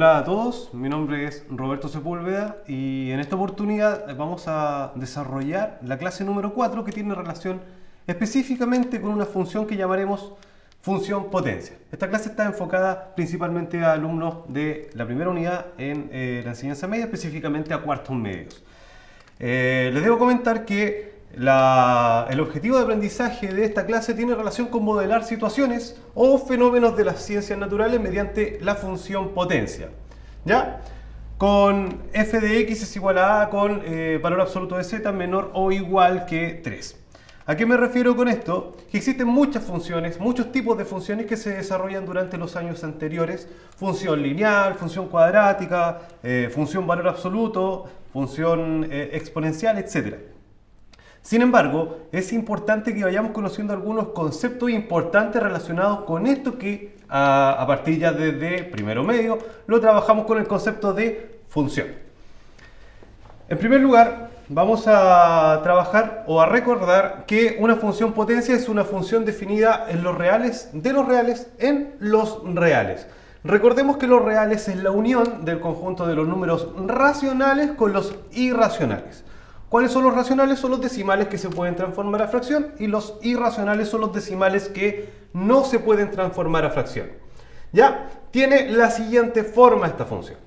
Hola a todos, mi nombre es Roberto Sepúlveda y en esta oportunidad vamos a desarrollar la clase número 4 que tiene relación específicamente con una función que llamaremos función potencia. Esta clase está enfocada principalmente a alumnos de la primera unidad en la enseñanza media, específicamente a cuartos medios. Les debo comentar que el objetivo de aprendizaje de esta clase tiene relación con modelar situaciones o fenómenos de las ciencias naturales mediante la función potencia. ¿Ya? Con f de x es igual a a con valor absoluto de z menor o igual que 3. ¿A qué me refiero con esto? Que existen muchas funciones, muchos tipos de funciones que se desarrollan durante los años anteriores. Función lineal, función cuadrática, función valor absoluto, función exponencial, etc. Sin embargo, es importante que vayamos conociendo algunos conceptos importantes relacionados con esto que a partir ya desde primero medio lo trabajamos con el concepto de función. En primer lugar, vamos a trabajar o a recordar que una función potencia es una función definida en los reales, de los reales en los reales. Recordemos que los reales es la unión del conjunto de los números racionales con los irracionales. ¿Cuáles son los racionales? Son los decimales que se pueden transformar a fracción y los irracionales son los decimales que no se pueden transformar a fracción. ¿Ya? Tiene la siguiente forma esta función.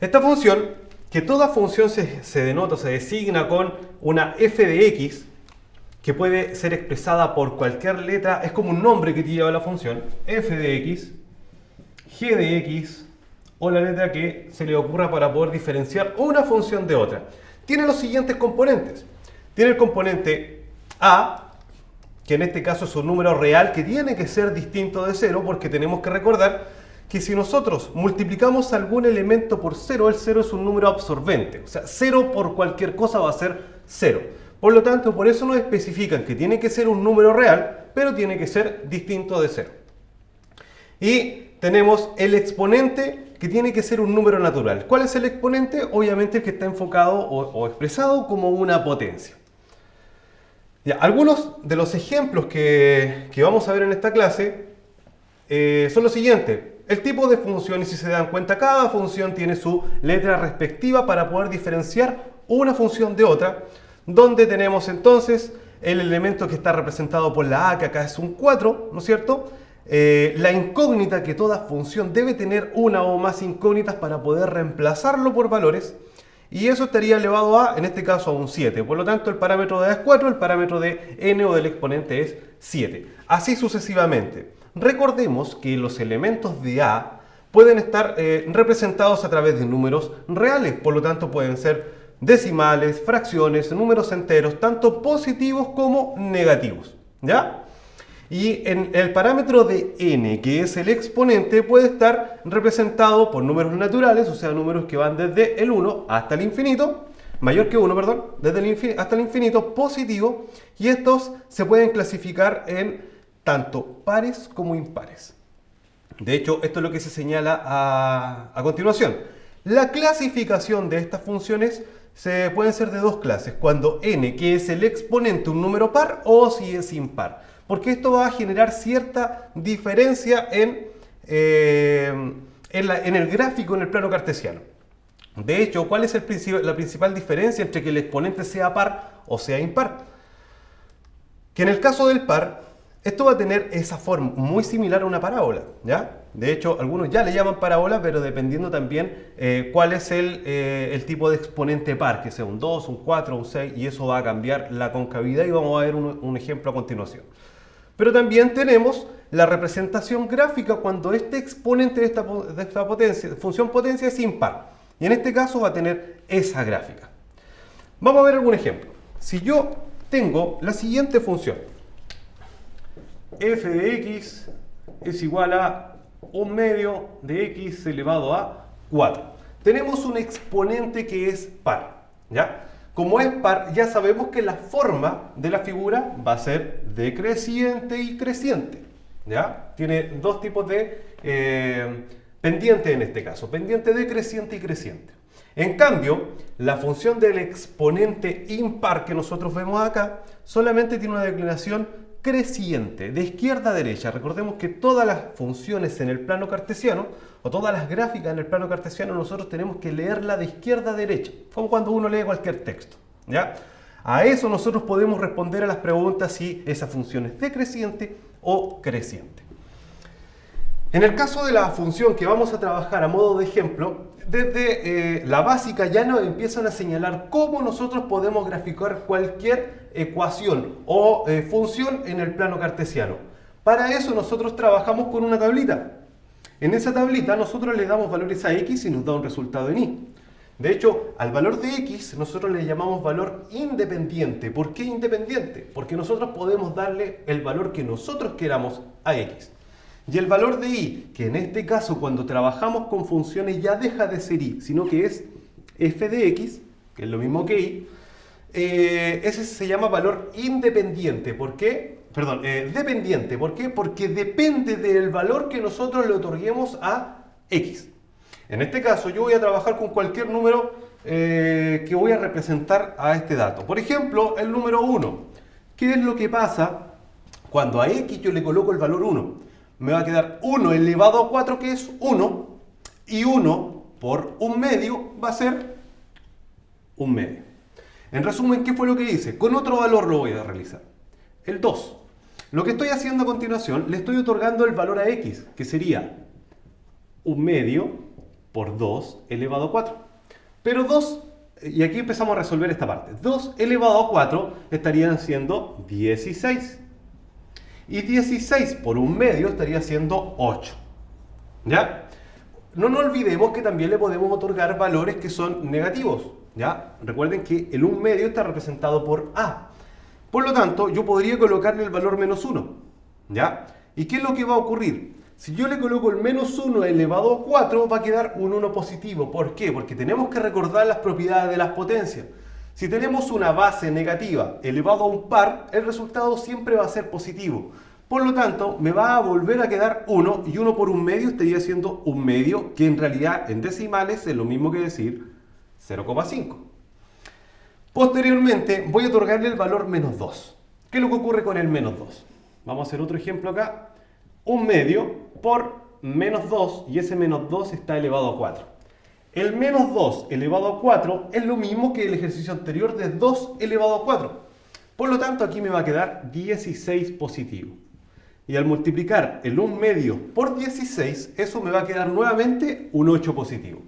Esta función, que toda función se denota, se designa con una f de x, que puede ser expresada por cualquier letra, es como un nombre que lleva la función, f de x, g de x, o la letra que se le ocurra para poder diferenciar una función de otra. Tiene los siguientes componentes. Tiene el componente a, que en este caso es un número real que tiene que ser distinto de 0, porque tenemos que recordar que si nosotros multiplicamos algún elemento por 0, el 0 es un número absorbente. O sea, 0 por cualquier cosa va a ser 0. Por lo tanto, por eso nos especifican que tiene que ser un número real, pero tiene que ser distinto de 0. Y tenemos el exponente, que tiene que ser un número natural. ¿Cuál es el exponente? Obviamente el que está enfocado o expresado como una potencia. Ya, algunos de los ejemplos que vamos a ver en esta clase son los siguientes. El tipo de función, y si se dan cuenta, cada función tiene su letra respectiva para poder diferenciar una función de otra, donde tenemos entonces el elemento que está representado por la a, que acá es un 4, ¿no es cierto? La incógnita, que toda función debe tener una o más incógnitas para poder reemplazarlo por valores, y eso estaría elevado a, en este caso, a un 7. Por lo tanto, el parámetro de a es 4, el parámetro de n o del exponente es 7. Así sucesivamente. Recordemos que los elementos de a pueden estar representados a través de números reales, por lo tanto pueden ser decimales, fracciones, números enteros, tanto positivos como negativos. ¿Ya? Y en el parámetro de n, que es el exponente, puede estar representado por números naturales, o sea, números que van desde el 1 hasta el infinito, mayor que 1, perdón, desde el infinito hasta el infinito, positivo, y estos se pueden clasificar en tanto pares como impares. De hecho, esto es lo que se señala a continuación. La clasificación de estas funciones pueden ser de dos clases, cuando n, que es el exponente, un número par, o si es impar. Porque esto va a generar cierta diferencia en el gráfico, en el plano cartesiano. De hecho, ¿cuál es la principal diferencia entre que el exponente sea par o sea impar? Que en el caso del par, esto va a tener esa forma muy similar a una parábola, ¿ya? De hecho, algunos ya le llaman parábola, pero dependiendo también cuál es el tipo de exponente par, que sea un 2, un 4, un 6, y eso va a cambiar la concavidad, y vamos a ver un ejemplo a continuación. Pero también tenemos la representación gráfica cuando este exponente de esta potencia, función potencia, es impar. Y en este caso va a tener esa gráfica. Vamos a ver algún ejemplo. Si yo tengo la siguiente función, f de x es igual a 1 medio de x elevado a 4. Tenemos un exponente que es par, ¿ya? Como es par, ya sabemos que la forma de la figura va a ser decreciente y creciente, ¿ya? Tiene dos tipos de pendiente en este caso, pendiente decreciente y creciente. En cambio, la función del exponente impar que nosotros vemos acá solamente tiene una declinación creciente, de izquierda a derecha. Recordemos que todas las funciones en el plano cartesiano, o todas las gráficas en el plano cartesiano, nosotros tenemos que leerla de izquierda a derecha, como cuando uno lee cualquier texto, ¿ya? A eso nosotros podemos responder a las preguntas si esa función es decreciente o creciente. En el caso de la función que vamos a trabajar a modo de ejemplo, desde la básica ya nos empiezan a señalar cómo nosotros podemos graficar cualquier ecuación o función en el plano cartesiano. Para eso nosotros trabajamos con una tablita. En esa tablita nosotros le damos valores a x y nos da un resultado en y. De hecho, al valor de x nosotros le llamamos valor independiente. ¿Por qué independiente? Porque nosotros podemos darle el valor que nosotros queramos a x. Y el valor de y, que en este caso cuando trabajamos con funciones ya deja de ser y, sino que es f de x, que es lo mismo que y, ese se llama valor independiente. ¿Por qué? Perdón, dependiente. ¿Por qué? Porque depende del valor que nosotros le otorguemos a x. En este caso yo voy a trabajar con cualquier número que voy a representar a este dato. Por ejemplo, el número 1. ¿Qué es lo que pasa cuando a x yo le coloco el valor 1? Me va a quedar 1 elevado a 4, que es 1, y 1 por 1/2 va a ser 1/2. En resumen, ¿qué fue lo que hice? Con otro valor lo voy a realizar, el 2. Lo que estoy haciendo a continuación, le estoy otorgando el valor a x, que sería 1/2 por 2 elevado a 4. Pero 2, y aquí empezamos a resolver esta parte, 2 elevado a 4 estarían siendo 16. Y 16 por 1/2 estaría siendo 8. ¿Ya? No nos olvidemos que también le podemos otorgar valores que son negativos. ¿Ya? Recuerden que el 1/2 está representado por a. Por lo tanto, yo podría colocarle el valor -1. ¿Ya? ¿Y qué es lo que va a ocurrir? Si yo le coloco el -1 elevado a 4, va a quedar un 1 positivo. ¿Por qué? Porque tenemos que recordar las propiedades de las potencias. Si tenemos una base negativa elevado a un par, el resultado siempre va a ser positivo. Por lo tanto, me va a volver a quedar 1 y 1 por 1/2 estaría siendo 1/2, que en realidad en decimales es lo mismo que decir 0,5. Posteriormente voy a otorgarle el valor -2. ¿Qué es lo que ocurre con el -2? Vamos a hacer otro ejemplo acá. 1/2 por -2 y ese -2 está elevado a 4. El -2 elevado a 4 es lo mismo que el ejercicio anterior de 2 elevado a 4. Por lo tanto, aquí me va a quedar 16 positivo. Y al multiplicar el 1/2 por 16, eso me va a quedar nuevamente un 8 positivo.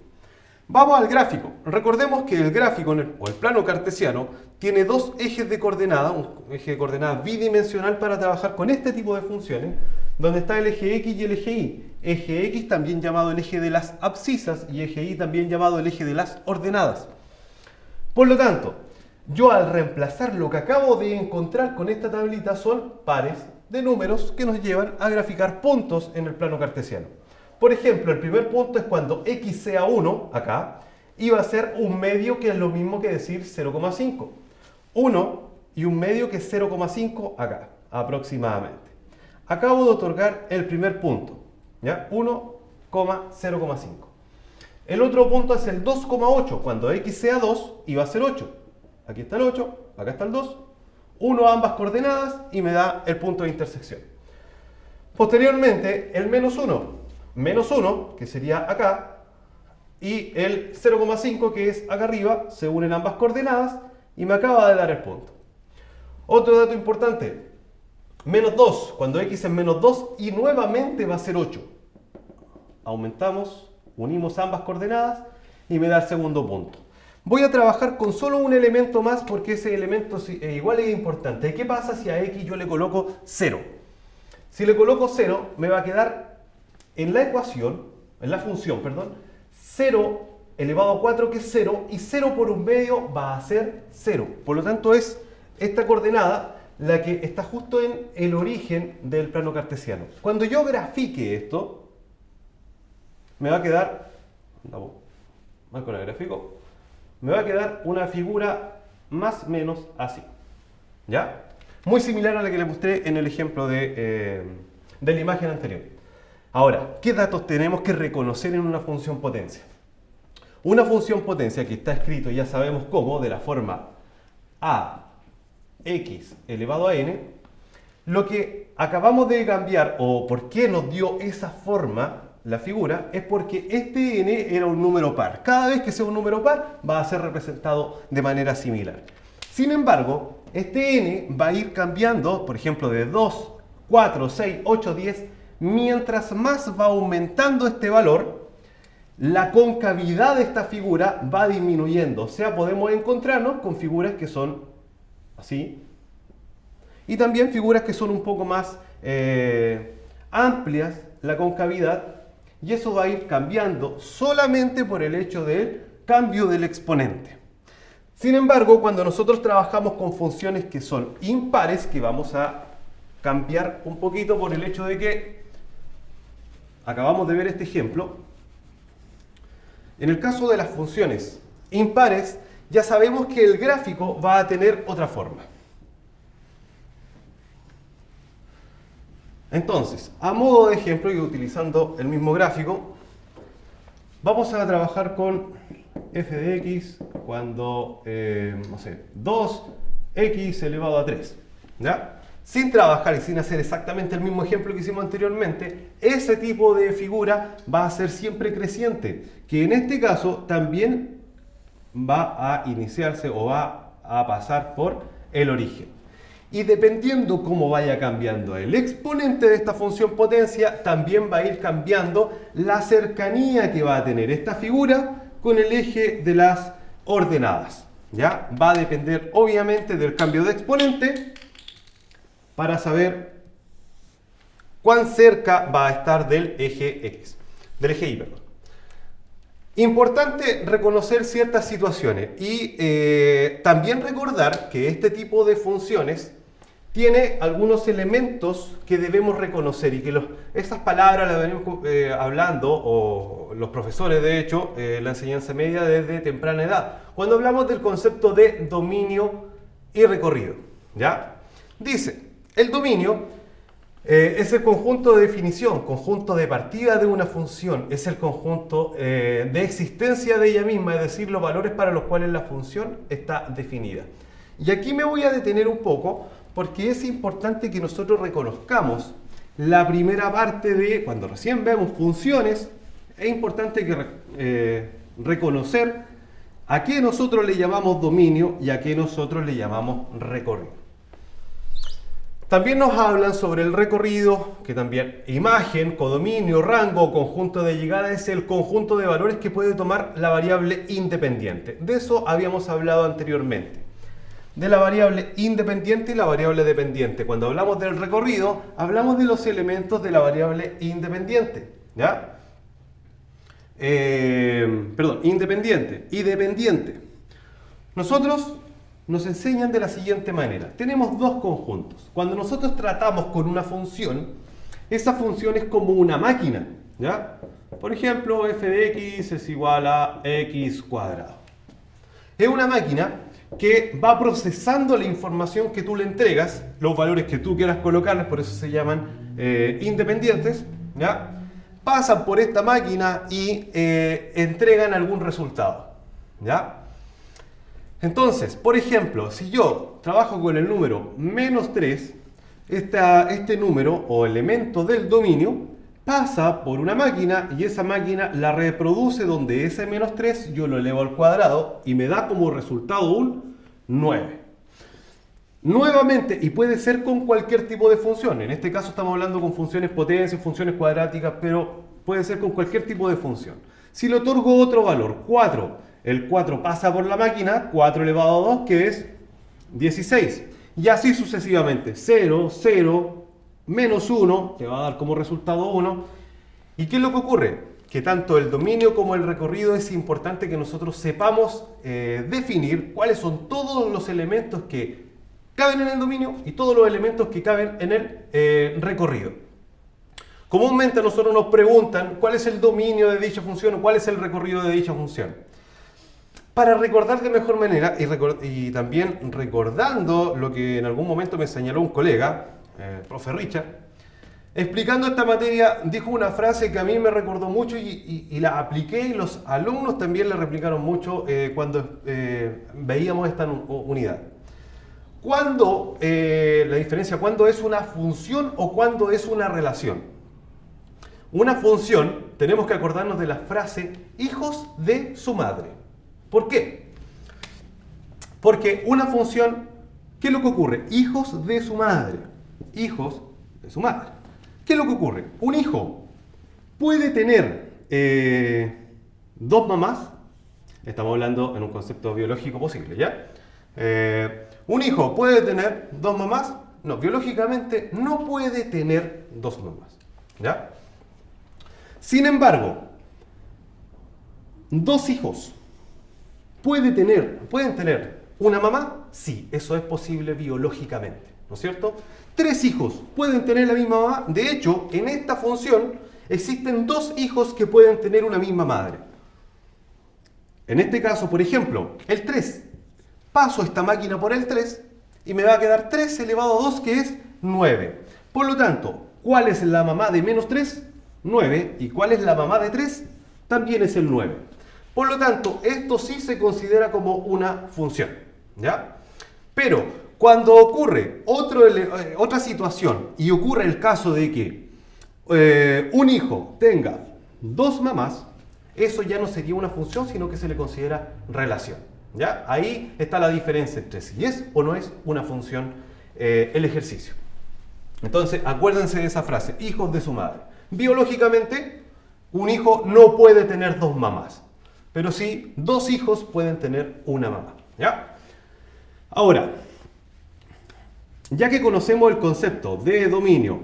Vamos al gráfico. Recordemos que el gráfico o el plano cartesiano tiene dos ejes de coordenadas, un eje de coordenadas bidimensional para trabajar con este tipo de funciones, donde está el eje X y el eje Y. Eje X también llamado el eje de las abscisas y eje Y también llamado el eje de las ordenadas. Por lo tanto, yo al reemplazar lo que acabo de encontrar con esta tablita son pares de números que nos llevan a graficar puntos en el plano cartesiano. Por ejemplo, el primer punto es cuando x sea 1, acá, y va a ser 1/2, que es lo mismo que decir 0,5. 1 y 1/2, que es 0,5 acá, aproximadamente. Acabo de otorgar el primer punto, ¿ya? 1,0,5. El otro punto es el 2,8, cuando x sea 2 y va a ser 8. Aquí está el 8, acá está el 2. Uno a ambas coordenadas y me da el punto de intersección. Posteriormente, el -1. -1, que sería acá, y el 0,5, que es acá arriba, se unen ambas coordenadas y me acaba de dar el punto. Otro dato importante, -2, cuando x es -2 y nuevamente va a ser 8. Aumentamos, unimos ambas coordenadas y me da el segundo punto. Voy a trabajar con solo un elemento más porque ese elemento igual es importante. ¿Qué pasa si a x yo le coloco 0? Si le coloco 0, me va a quedar en la ecuación, en la función, perdón, 0 elevado a 4, que es 0, y 0 por 1/2 va a ser 0. Por lo tanto, es esta coordenada la que está justo en el origen del plano cartesiano. Cuando yo grafique esto, me va a quedar, más con el gráfico, me va a quedar una figura más o menos así. ¿Ya? Muy similar a la que le mostré en el ejemplo de la imagen anterior. Ahora, ¿qué datos tenemos que reconocer en una función potencia? Una función potencia que está escrito, ya sabemos cómo, de la forma a x elevado a n, Lo que acabamos de cambiar, o por qué nos dio esa forma la figura, es porque este n era un número par. Cada vez que sea un número par va a ser representado de manera similar. Sin embargo, este n va a ir cambiando, por ejemplo, de 2, 4, 6, 8, 10. Mientras más va aumentando este valor, la concavidad de esta figura va disminuyendo. O sea, podemos encontrarnos con figuras que son así, y también figuras que son un poco más amplias, la concavidad, y eso va a ir cambiando solamente por el hecho del cambio del exponente. Sin embargo, cuando nosotros trabajamos con funciones que son impares, que vamos a cambiar un poquito por el hecho de que acabamos de ver este ejemplo, en el caso de las funciones impares, ya sabemos que el gráfico va a tener otra forma. Entonces, a modo de ejemplo y utilizando el mismo gráfico, vamos a trabajar con f de x cuando, no sé, 2x elevado a 3. ¿Ya? Sin trabajar y sin hacer exactamente el mismo ejemplo que hicimos anteriormente, ese tipo de figura va a ser siempre creciente, que en este caso también va a iniciarse o va a pasar por el origen. Y dependiendo cómo vaya cambiando el exponente de esta función potencia, también va a ir cambiando la cercanía que va a tener esta figura con el eje de las ordenadas. ¿Ya? Va a depender obviamente del cambio de exponente para saber cuán cerca va a estar del eje X, del eje Y, perdón. Importante reconocer ciertas situaciones y también recordar que este tipo de funciones tiene algunos elementos que debemos reconocer y que estas palabras las venimos hablando, o los profesores de hecho, la enseñanza media desde temprana edad, cuando hablamos del concepto de dominio y recorrido. ¿Ya? Dice, el dominio es el conjunto de definición, conjunto de partida de una función, es el conjunto de existencia de ella misma, es decir, los valores para los cuales la función está definida. Y aquí me voy a detener un poco porque es importante que nosotros reconozcamos la primera parte de, cuando recién vemos funciones, es importante que reconocer a qué nosotros le llamamos dominio y a qué nosotros le llamamos recorrido. También nos hablan sobre el recorrido, que también imagen, codominio, rango, conjunto de llegada es el conjunto de valores que puede tomar la variable independiente. De eso habíamos hablado anteriormente. De la variable independiente y la variable dependiente. Cuando hablamos del recorrido, hablamos de los elementos de la variable independiente. ¿Ya? Independiente y dependiente. Nosotros nos enseñan de la siguiente manera. Tenemos dos conjuntos. Cuando nosotros tratamos con una función, esa función es como una máquina. ¿Ya? Por ejemplo, f de x es igual a x cuadrado. Es una máquina que va procesando la información que tú le entregas, los valores que tú quieras colocarles, por eso se llaman independientes, ¿ya? Pasan por esta máquina y entregan algún resultado, ¿ya? Entonces, por ejemplo, si yo trabajo con el número menos 3, este número o elemento del dominio pasa por una máquina y esa máquina la reproduce donde ese menos 3 yo lo elevo al cuadrado y me da como resultado un 9. Nuevamente, y puede ser con cualquier tipo de función. En este caso estamos hablando con funciones potencias, funciones cuadráticas, pero puede ser con cualquier tipo de función. Si le otorgo otro valor, 4, el 4 pasa por la máquina, 4 elevado a 2, que es 16. Y así sucesivamente, 0, 0, menos 1, que va a dar como resultado 1. ¿Y qué es lo que ocurre? Que tanto el dominio como el recorrido es importante que nosotros sepamos definir cuáles son todos los elementos que caben en el dominio y todos los elementos que caben en el recorrido. Comúnmente a nosotros nos preguntan cuál es el dominio de dicha función o cuál es el recorrido de dicha función. Para recordar de mejor manera y también recordando lo que en algún momento me señaló un colega, profe Richard, explicando esta materia, dijo una frase que a mí me recordó mucho y la apliqué y los alumnos también la replicaron mucho cuando veíamos esta unidad. ¿Cuándo, la diferencia, cuándo es una función o cuándo es una relación? Una función, tenemos que acordarnos de la frase hijos de su madre. ¿Por qué? Porque una función, ¿qué es lo que ocurre? Hijos de su madre. Hijos de su madre. ¿Qué es lo que ocurre? Un hijo puede tener dos mamás. Estamos hablando en un concepto biológico posible, ¿ya? Un hijo puede tener dos mamás. No, biológicamente no puede tener dos mamás, ¿ya? Sin embargo, dos hijos pueden tener una mamá. Sí, eso es posible biológicamente, ¿no es cierto? Tres hijos pueden tener la misma mamá. De hecho, en esta función existen dos hijos que pueden tener una misma madre. En este caso, por ejemplo, el 3. Paso esta máquina por el 3 y me va a quedar 3 elevado a 2, que es 9. Por lo tanto, ¿cuál es la mamá de menos 3? 9. ¿Y cuál es la mamá de 3? También es el 9. Por lo tanto, esto sí se considera como una función, ¿ya? Pero cuando ocurre otra situación y ocurre el caso de que un hijo tenga dos mamás, eso ya no sería una función, sino que se le considera relación, ¿ya? Ahí está la diferencia entre si es o no es una función el ejercicio. Entonces, acuérdense de esa frase, hijos de su madre. Biológicamente, un hijo no puede tener dos mamás, pero sí, dos hijos pueden tener una mamá, ¿ya? Ahora, ya que conocemos el concepto de dominio,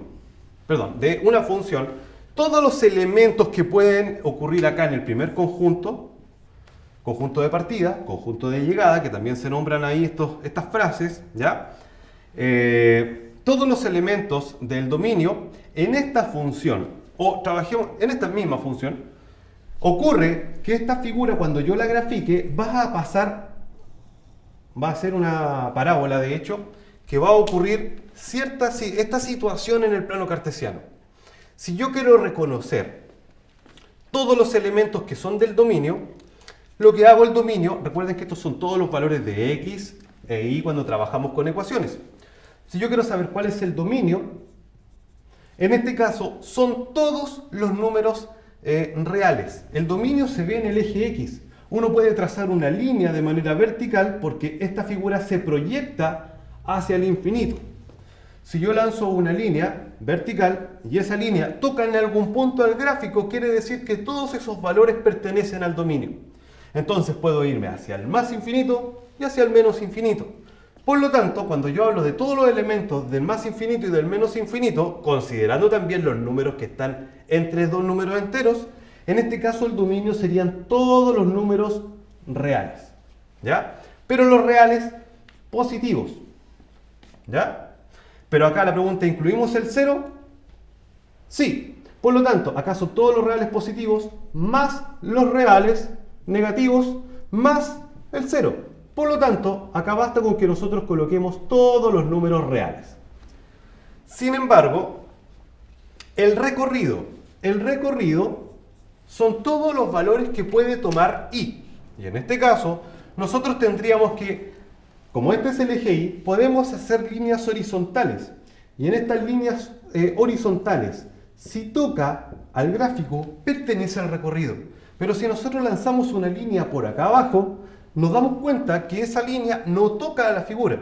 de una función, todos los elementos que pueden ocurrir acá en el primer conjunto, conjunto de partida, conjunto de llegada, que también se nombran ahí estas frases, ¿ya? Todos los elementos del dominio en esta función, o trabajemos en esta misma función, ocurre que esta figura, cuando yo la grafique, va a ser una parábola, de hecho, que va a ocurrir esta situación en el plano cartesiano. Si yo quiero reconocer todos los elementos que son del dominio, lo que hago el dominio, recuerden que estos son todos los valores de x e y cuando trabajamos con ecuaciones. Si yo quiero saber cuál es el dominio, en este caso son todos los números reales. El dominio se ve en el eje x. Uno puede trazar una línea de manera vertical porque esta figura se proyecta hacia el infinito. Si yo lanzo una línea vertical y esa línea toca en algún punto del gráfico, quiere decir que todos esos valores pertenecen al dominio. Entonces puedo irme hacia el más infinito y hacia el menos infinito. Por lo tanto, cuando yo hablo de todos los elementos del más infinito y del menos infinito, considerando también los números que están entre dos números enteros, en este caso el dominio serían todos los números reales, ¿ya? Pero los reales positivos, ¿ya? Pero acá la pregunta, ¿incluimos el 0? Sí. Por lo tanto, ¿acaso todos los reales positivos más los reales negativos más el 0? Por lo tanto, acá basta con que nosotros coloquemos todos los números reales. Sin embargo, el recorrido son todos los valores que puede tomar y. Y en este caso, nosotros tendríamos que, como este es el eje y, podemos hacer líneas horizontales. Y en estas líneas horizontales, si toca al gráfico, pertenece al recorrido. Pero si nosotros lanzamos una línea por acá abajo, nos damos cuenta que esa línea no toca a la figura.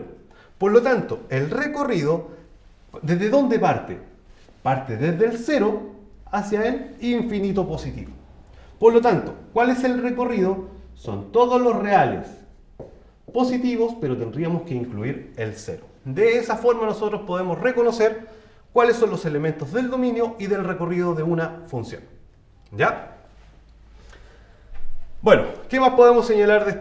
Por lo tanto, el recorrido, ¿desde dónde parte? Parte desde el 0 hacia el infinito positivo. Por lo tanto, ¿cuál es el recorrido? Son todos los reales positivos, pero tendríamos que incluir el 0. De esa forma nosotros podemos reconocer cuáles son los elementos del dominio y del recorrido de una función. ¿Ya? Bueno, ¿qué más podemos señalar de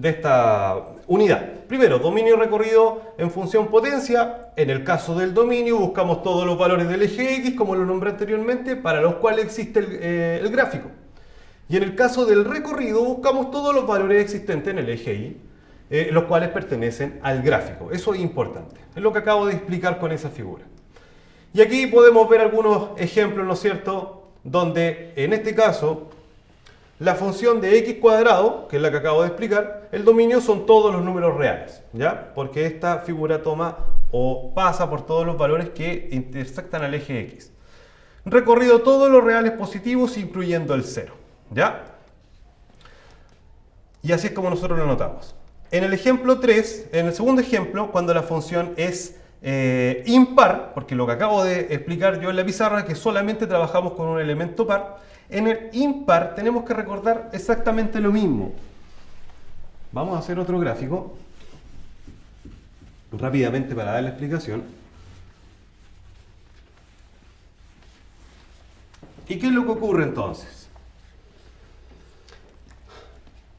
esta unidad? Primero, dominio y recorrido en función potencia. En el caso del dominio buscamos todos los valores del eje X, como lo nombré anteriormente, para los cuales existe el gráfico. Y en el caso del recorrido buscamos todos los valores existentes en el eje Y, los cuales pertenecen al gráfico. Eso es importante. Es lo que acabo de explicar con esa figura. Y aquí podemos ver algunos ejemplos, ¿no es cierto?, donde en este caso La función de x cuadrado, que es la que acabo de explicar, el dominio son todos los números reales, ¿ya? Porque esta figura toma o pasa por todos los valores que intersectan al eje x. Recorrido todos los reales positivos, incluyendo el 0, ¿ya? Y así es como nosotros lo anotamos. En el ejemplo 3, en el segundo ejemplo, cuando la función es impar, porque lo que acabo de explicar yo en la pizarra es que solamente trabajamos con un elemento par, en el impar tenemos que recordar exactamente lo mismo. Vamos a hacer otro gráfico rápidamente para dar la explicación. ¿Y qué es lo que ocurre entonces?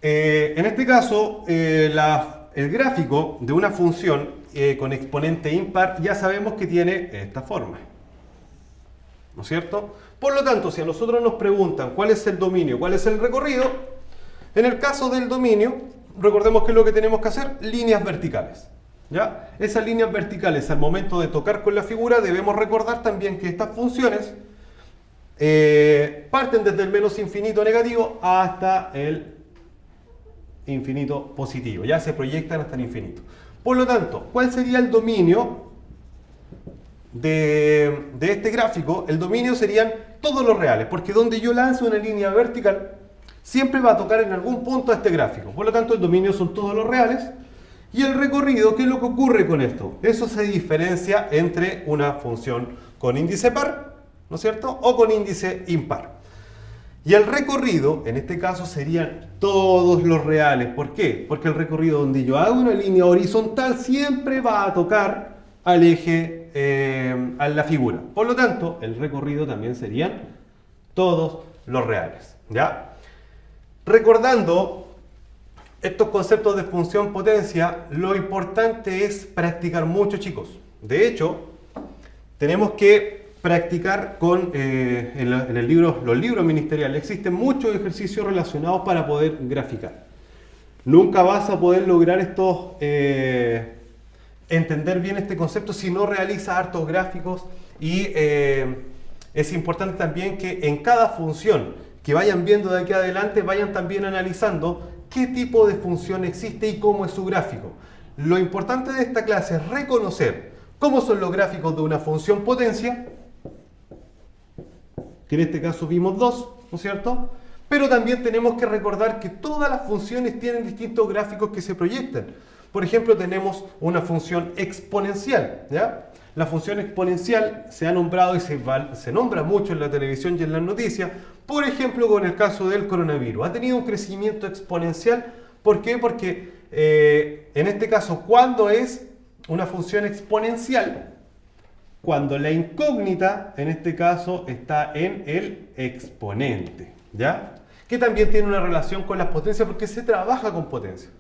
En este caso, el gráfico de una función con exponente impar ya sabemos que tiene esta forma, ¿no es cierto? Por lo tanto, si a nosotros nos preguntan cuál es el dominio, cuál es el recorrido, en el caso del dominio, recordemos que es lo que tenemos que hacer, líneas verticales, ¿ya? Esas líneas verticales, al momento de tocar con la figura, debemos recordar también que estas funciones parten desde el menos infinito negativo hasta el infinito positivo, ya se proyectan hasta el infinito. Por lo tanto, ¿cuál sería el dominio de este gráfico? El dominio serían todos los reales, porque donde yo lanzo una línea vertical, siempre va a tocar en algún punto a este gráfico. Por lo tanto, el dominio son todos los reales. Y el recorrido, ¿qué es lo que ocurre con esto? Eso se diferencia entre una función con índice par, ¿no es cierto?, o con índice impar. Y el recorrido, en este caso, serían todos los reales. ¿Por qué? Porque el recorrido donde yo hago una línea horizontal siempre va a tocar al eje, a la figura. Por lo tanto, el recorrido también serían todos los reales, ¿ya? Recordando estos conceptos de función potencia, lo importante es practicar mucho, chicos. De hecho, tenemos que practicar con, en los libros ministeriales, existen muchos ejercicios relacionados para poder graficar. Nunca vas a poder lograr estos, entender bien este concepto si no realizas hartos gráficos y es importante también que en cada función que vayan viendo de aquí adelante vayan también analizando qué tipo de función existe y cómo es su gráfico. Lo importante de esta clase es reconocer cómo son los gráficos de una función potencia, que en este caso vimos dos, ¿no es cierto? Pero también tenemos que recordar que todas las funciones tienen distintos gráficos que se proyectan. Por ejemplo, tenemos una función exponencial, ¿ya? La función exponencial se ha nombrado y se nombra mucho en la televisión y en las noticias, por ejemplo, con el caso del coronavirus. Ha tenido un crecimiento exponencial. ¿Por qué? Porque en este caso, ¿cuándo es una función exponencial? Cuando la incógnita, en este caso, está en el exponente, ¿ya? Que también tiene una relación con las potencias porque se trabaja con potencia.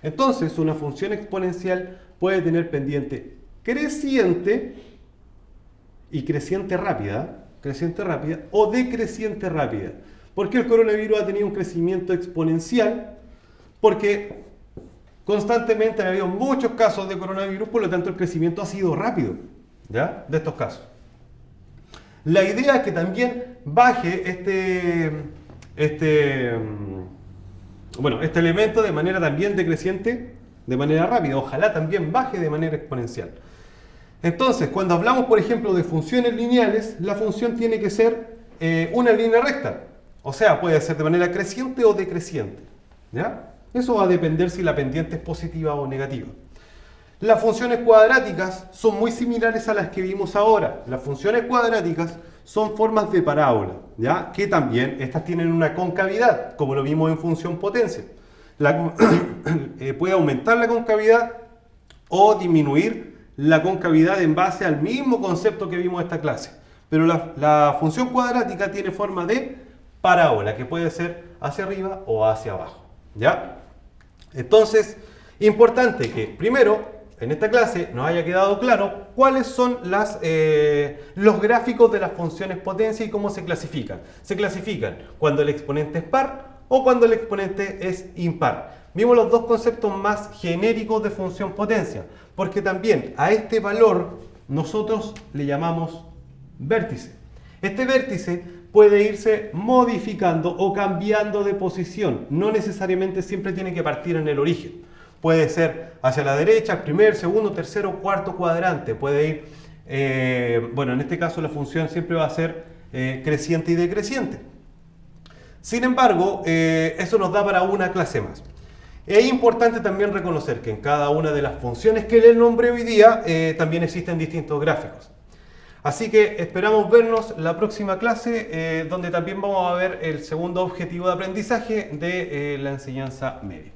Entonces, una función exponencial puede tener pendiente creciente y creciente rápida o decreciente rápida. ¿Por qué el coronavirus ha tenido un crecimiento exponencial? Porque constantemente ha habido muchos casos de coronavirus, por lo tanto el crecimiento ha sido rápido, ¿ya? De estos casos. La idea es que también baje este elemento de manera también decreciente, de manera rápida. Ojalá también baje de manera exponencial. Entonces, cuando hablamos, por ejemplo, de funciones lineales, la función tiene que ser una línea recta. O sea, puede ser de manera creciente o decreciente, ¿ya? Eso va a depender si la pendiente es positiva o negativa. Las funciones cuadráticas son muy similares a las que vimos ahora. Las funciones cuadráticas son formas de parábola, ¿ya? Que también estas tienen una concavidad, como lo vimos en función potencia. Puede aumentar la concavidad o disminuir la concavidad en base al mismo concepto que vimos en esta clase. Pero la función cuadrática tiene forma de parábola, que puede ser hacia arriba o hacia abajo, ¿ya? Entonces, importante que primero en esta clase nos haya quedado claro cuáles son los gráficos de las funciones potencia y cómo se clasifican. Se clasifican cuando el exponente es par o cuando el exponente es impar. Vimos los dos conceptos más genéricos de función potencia, porque también a este valor nosotros le llamamos vértice. Este vértice puede irse modificando o cambiando de posición. No necesariamente siempre tiene que partir en el origen. Puede ser hacia la derecha, el primer, segundo, tercero, cuarto cuadrante. Puede ir, bueno, en este caso la función siempre va a ser creciente y decreciente. Sin embargo, eso nos da para una clase más. Es importante también reconocer que en cada una de las funciones que les nombré hoy día también existen distintos gráficos. Así que esperamos vernos la próxima clase donde también vamos a ver el segundo objetivo de aprendizaje de la enseñanza media.